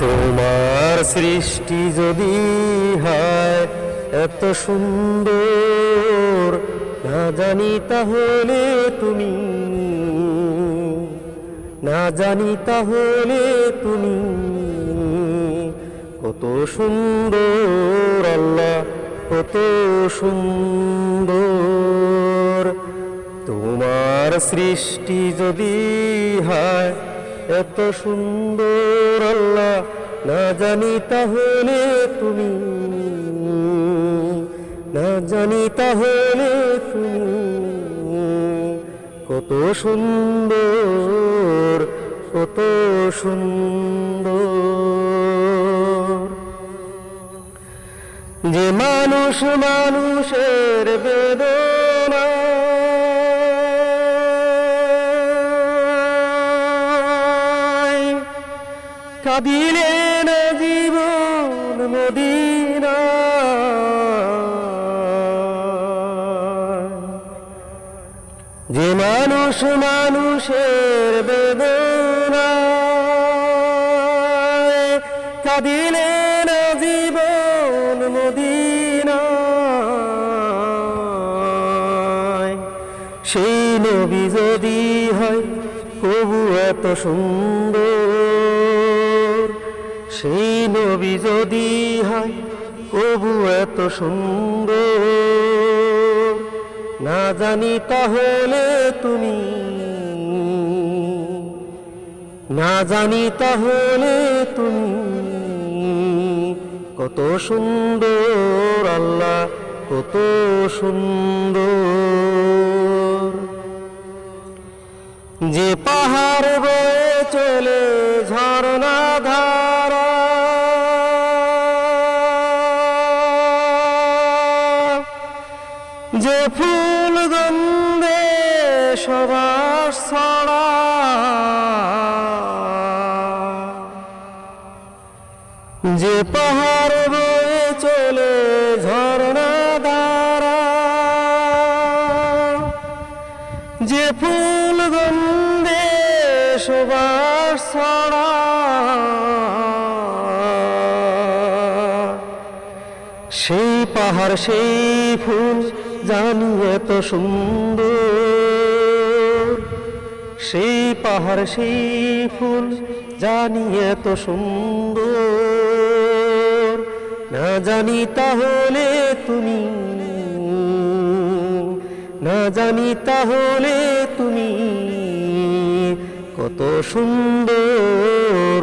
তোমার সৃষ্টি যদি হয় এত সুন্দর, না জানি তাহলে তুমি, না জানি তাহলে তুমি কত সুন্দর আল্লাহ, কত সুন্দর। তোমার সৃষ্টি যদি হয় এত সুন্দর আল্লাহ, না জানি তাহলে তুমি, না জানি তাহলে তুমি কত সুন্দর, কত সুন্দর। যে মানুষ মানুষের বেদনা কাঁদিলে না জীবন মদিনা, যে মানুষ মানুষের বেদনা কাঁদিলে না জীবন মদিনা, সেই নবী যদি হয় কবু এত সুন্দর, সেই নবী যদি হয় কবু এত সুন্দর, না জানি তাহলে তুমি, না জানি তাহলে তুমি কত সুন্দর আল্লাহ, কত সুন্দর। যে পাহাড় বয়ে চলে ঝরনা ধারা, যে ফুল গন্ধে সবাস ছড়া, যে পাহাড় বয়ে চলে ঝরনা ধারা, যে ফুল গন্ধে সুবাস ছড়া, সেই পাহাড় সেই ফুল জানি এত সুন্দর, সেই পাহাড় সেই ফুল জানি এত সুন্দর, না জানি তাহলে তুমি, না জানি তাহলে তুমি কত সুন্দর,